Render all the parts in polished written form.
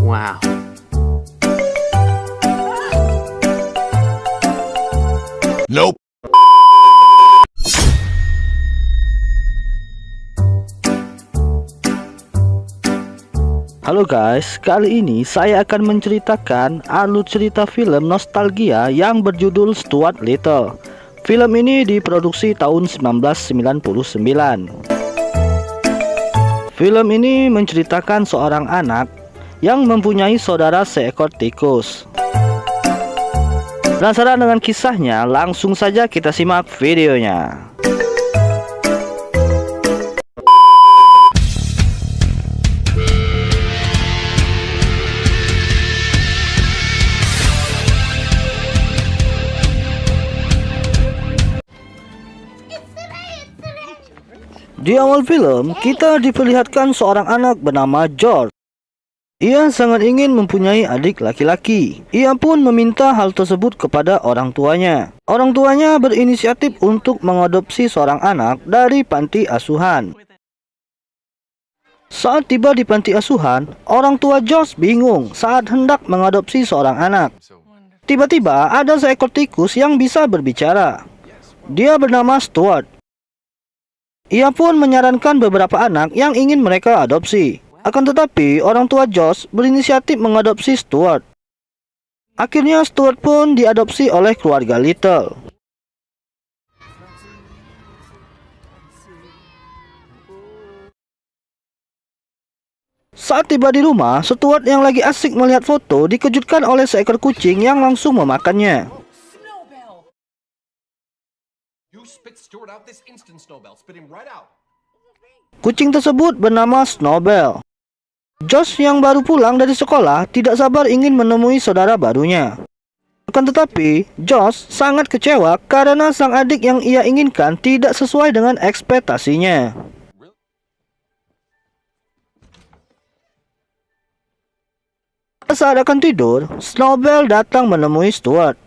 Wow. Nope. Halo guys, kali ini saya akan menceritakan alur cerita film nostalgia yang berjudul Stuart Little. Film ini diproduksi tahun 1999. Film ini menceritakan seorang anak yang mempunyai saudara seekor tikus. Penasaran dengan kisahnya? Langsung saja kita simak videonya. Di awal film, kita diperlihatkan seorang anak bernama George. Ia sangat ingin mempunyai adik laki-laki. Ia pun meminta hal tersebut kepada orang tuanya. Orang tuanya berinisiatif untuk mengadopsi seorang anak dari panti asuhan. Saat tiba di panti asuhan, orang tua George bingung saat hendak mengadopsi seorang anak. Tiba-tiba ada seekor tikus yang bisa berbicara. Dia bernama Stuart. Ia pun menyarankan beberapa anak yang ingin mereka adopsi. Akan tetapi, orang tua George berinisiatif mengadopsi Stuart. Akhirnya Stuart pun diadopsi oleh keluarga Little. Saat tiba di rumah, Stuart yang lagi asik melihat foto dikejutkan oleh seekor kucing yang langsung memakannya. Kucing tersebut bernama Snowbell. Josh yang baru pulang dari sekolah tidak sabar ingin menemui saudara barunya. Akan tetapi, Josh sangat kecewa karena sang adik yang ia inginkan tidak sesuai dengan ekspektasinya. Saat akan tidur, Snowbell datang menemui Stuart.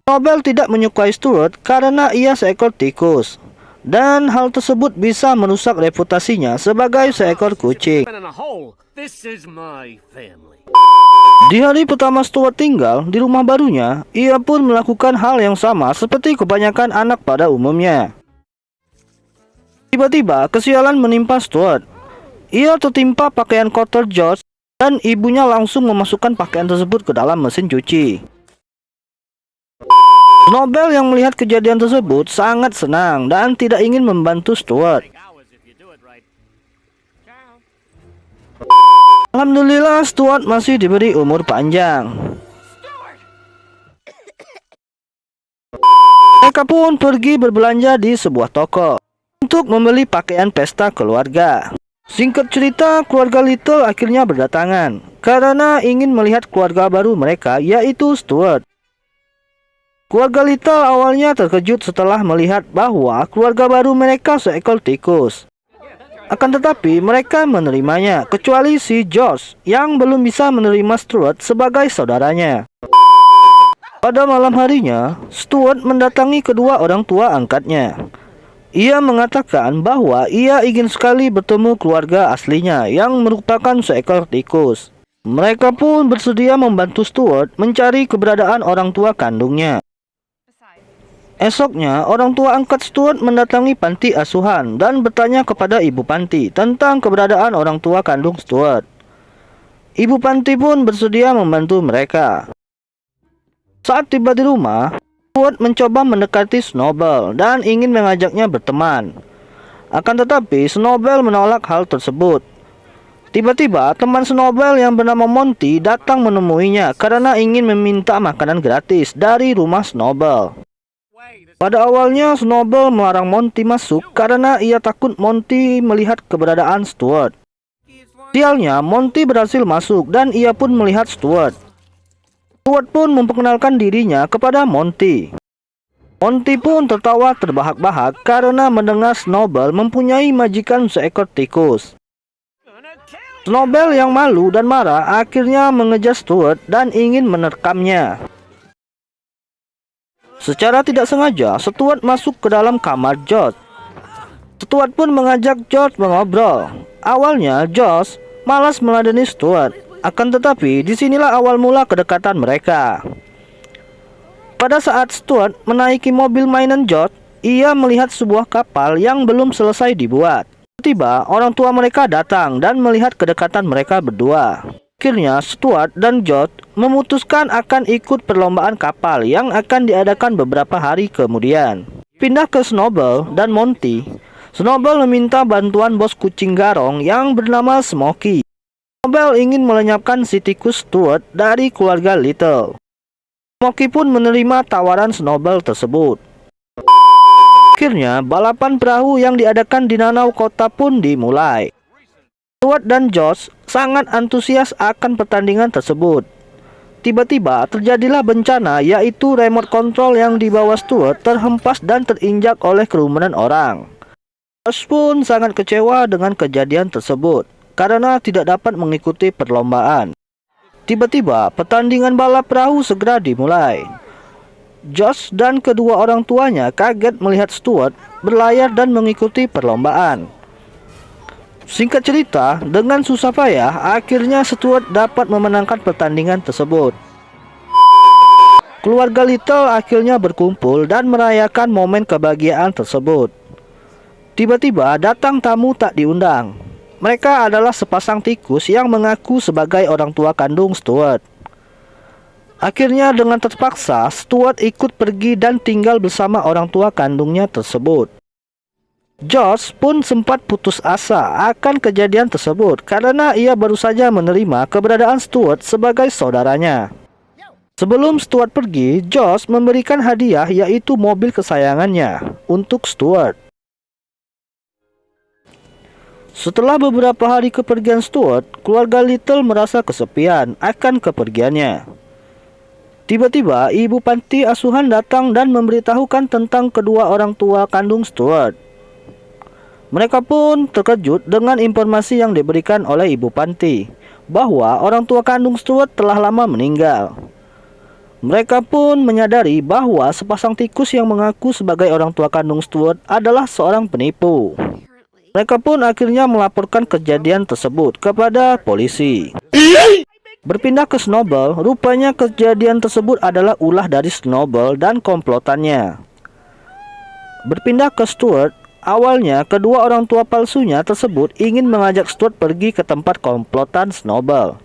Snowbell tidak menyukai Stuart karena ia seekor tikus, dan hal tersebut bisa merusak reputasinya sebagai seekor kucing. Di hari pertama Stuart tinggal di rumah barunya, ia pun melakukan hal yang sama seperti kebanyakan anak pada umumnya. Tiba-tiba kesialan menimpa Stuart. Ia tertimpa pakaian kotor George dan ibunya langsung memasukkan pakaian tersebut ke dalam mesin cuci. Snowbell yang melihat kejadian tersebut sangat senang dan tidak ingin membantu Stuart. Alhamdulillah Stuart masih diberi umur panjang. Mereka pun pergi berbelanja di sebuah toko untuk membeli pakaian pesta keluarga. Singkat cerita, keluarga Little akhirnya berdatangan karena ingin melihat keluarga baru mereka, yaitu Stuart. Keluarga Little awalnya terkejut setelah melihat bahwa keluarga baru mereka seekor tikus. Akan tetapi mereka menerimanya, kecuali si George yang belum bisa menerima Stuart sebagai saudaranya. Pada malam harinya, Stuart mendatangi kedua orang tua angkatnya. Ia mengatakan bahwa ia ingin sekali bertemu keluarga aslinya yang merupakan seekor tikus. Mereka pun bersedia membantu Stuart mencari keberadaan orang tua kandungnya. Esoknya, orang tua angkat Stuart mendatangi panti asuhan dan bertanya kepada ibu panti tentang keberadaan orang tua kandung Stuart. Ibu panti pun bersedia membantu mereka. Saat tiba di rumah, Stuart mencoba mendekati Snowbell dan ingin mengajaknya berteman. Akan tetapi, Snowbell menolak hal tersebut. Tiba-tiba, teman Snowbell yang bernama Monty datang menemuinya karena ingin meminta makanan gratis dari rumah Snowbell. Pada awalnya, Snowbell melarang Monty masuk karena ia takut Monty melihat keberadaan Stuart. Sialnya, Monty berhasil masuk dan ia pun melihat Stuart. Stuart pun memperkenalkan dirinya kepada Monty. Monty pun tertawa terbahak-bahak karena mendengar Snowbell mempunyai majikan seekor tikus. Snowbell yang malu dan marah akhirnya mengejar Stuart dan ingin menerkamnya. Secara tidak sengaja, Stuart masuk ke dalam kamar George. Stuart pun mengajak George mengobrol. Awalnya, George malas meladeni Stuart. Akan tetapi, disinilah awal mula kedekatan mereka. Pada saat Stuart menaiki mobil mainan George, ia melihat sebuah kapal yang belum selesai dibuat. Tiba-tiba, orang tua mereka datang dan melihat kedekatan mereka berdua. Akhirnya, Stuart dan George memutuskan akan ikut perlombaan kapal yang akan diadakan beberapa hari kemudian. Pindah ke Snowball dan Monty. Snowball meminta bantuan bos kucing garong yang bernama Smokey. Snowball ingin melenyapkan si tikus Stuart dari keluarga Little. Smokey pun menerima tawaran Snowball tersebut. Akhirnya, balapan perahu yang diadakan di Nanau Kota pun dimulai. Stuart dan George sangat antusias akan pertandingan tersebut. Tiba-tiba terjadilah bencana, yaitu remote control yang dibawa Stuart terhempas dan terinjak oleh kerumunan orang. George pun sangat kecewa dengan kejadian tersebut karena tidak dapat mengikuti perlombaan. Tiba-tiba pertandingan balap perahu segera dimulai. George dan kedua orang tuanya kaget melihat Stuart berlayar dan mengikuti perlombaan. Singkat cerita, dengan susah payah, akhirnya Stuart dapat memenangkan pertandingan tersebut. Keluarga Little akhirnya berkumpul dan merayakan momen kebahagiaan tersebut. Tiba-tiba datang tamu tak diundang. Mereka adalah sepasang tikus yang mengaku sebagai orang tua kandung Stuart. Akhirnya dengan terpaksa, Stuart ikut pergi dan tinggal bersama orang tua kandungnya tersebut. George pun sempat putus asa akan kejadian tersebut karena ia baru saja menerima keberadaan Stuart sebagai saudaranya. Sebelum Stuart pergi, George memberikan hadiah, yaitu mobil kesayangannya untuk Stuart. Setelah beberapa hari kepergian Stuart, keluarga Little merasa kesepian akan kepergiannya. Tiba-tiba ibu panti asuhan datang dan memberitahukan tentang kedua orang tua kandung Stuart. Mereka pun terkejut dengan informasi yang diberikan oleh ibu panti bahwa orang tua kandung Stuart telah lama meninggal. Mereka pun menyadari bahwa sepasang tikus yang mengaku sebagai orang tua kandung Stuart adalah seorang penipu. Mereka pun akhirnya melaporkan kejadian tersebut kepada polisi. Berpindah ke Snowball, rupanya kejadian tersebut adalah ulah dari Snowball dan komplotannya. Berpindah ke Stuart, awalnya kedua orang tua palsunya tersebut ingin mengajak Stuart pergi ke tempat komplotan Snowball.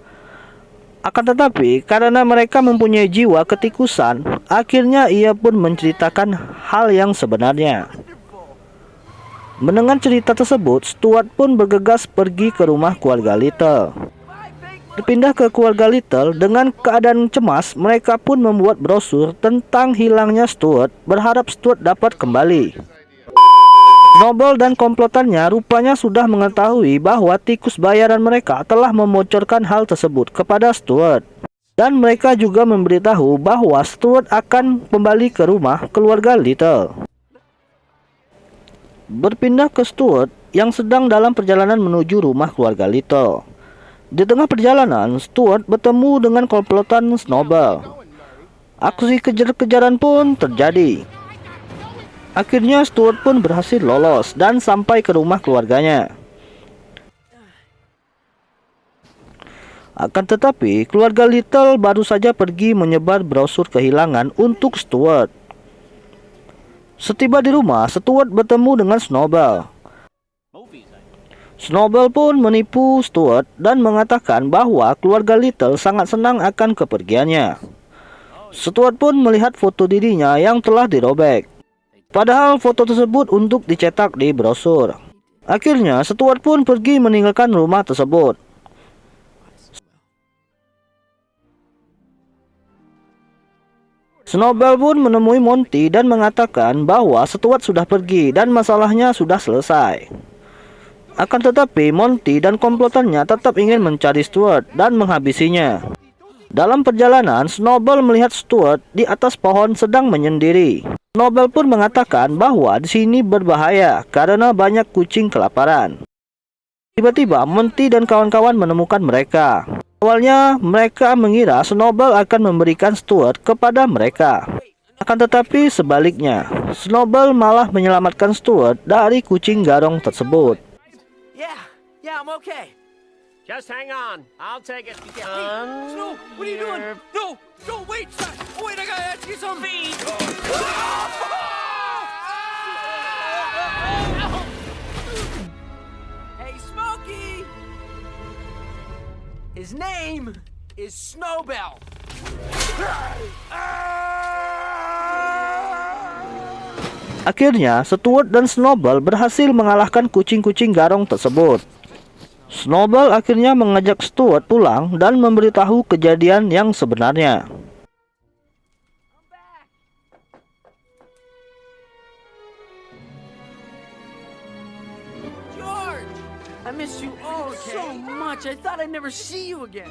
Akan tetapi, karena mereka mempunyai jiwa ketikusan, akhirnya ia pun menceritakan hal yang sebenarnya. Mendengar cerita tersebut, Stuart pun bergegas pergi ke rumah keluarga Little. Berpindah ke keluarga Little, dengan keadaan cemas, mereka pun membuat brosur tentang hilangnya Stuart, berharap Stuart dapat kembali. Snowball dan komplotannya rupanya sudah mengetahui bahwa tikus bayaran mereka telah membocorkan hal tersebut kepada Stuart. Dan mereka juga memberitahu bahwa Stuart akan kembali ke rumah keluarga Little. Berpindah ke Stuart yang sedang dalam perjalanan menuju rumah keluarga Little. Di tengah perjalanan, Stuart bertemu dengan komplotan Snowball. Aksi kejar-kejaran pun terjadi. Akhirnya Stuart pun berhasil lolos dan sampai ke rumah keluarganya. Akan tetapi, keluarga Little baru saja pergi menyebar brosur kehilangan untuk Stuart. Setiba di rumah, Stuart bertemu dengan Snowball. Snowball pun menipu Stuart dan mengatakan bahwa keluarga Little sangat senang akan kepergiannya. Stuart pun melihat foto dirinya yang telah dirobek. Padahal foto tersebut untuk dicetak di brosur. Akhirnya Stuart pun pergi meninggalkan rumah tersebut. Snowball pun menemui Monty dan mengatakan bahwa Stuart sudah pergi dan masalahnya sudah selesai. Akan tetapi Monty dan komplotannya tetap ingin mencari Stuart dan menghabisinya. Dalam perjalanan, Snowball melihat Stuart di atas pohon sedang menyendiri. Snowball pun mengatakan bahwa di sini berbahaya karena banyak kucing kelaparan. Tiba-tiba Monty dan kawan-kawan menemukan mereka. Awalnya mereka mengira Snowball akan memberikan Stuart kepada mereka. Akan tetapi sebaliknya, Snowball malah menyelamatkan Stuart dari kucing garong tersebut. Yeah, I'm okay. Just hang on. I'll take it. Snow, what are you doing? No, no, wait, stop. Oh, wait, I gotta ask you something. Hey, Smokey! His name is Snowbell. Akhirnya, Stuart dan Snowball berhasil mengalahkan kucing-kucing garong tersebut. Snowball akhirnya mengajak Stuart pulang dan memberitahu kejadian yang sebenarnya. George! I miss you so much. I thought I'd never see you again.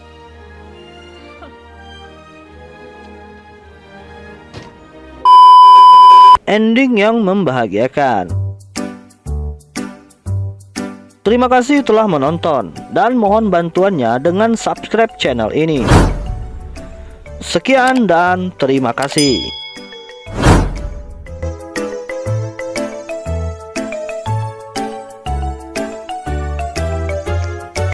Ending yang membahagiakan. Terima kasih telah menonton dan mohon bantuannya dengan subscribe channel ini. Sekian dan terima kasih.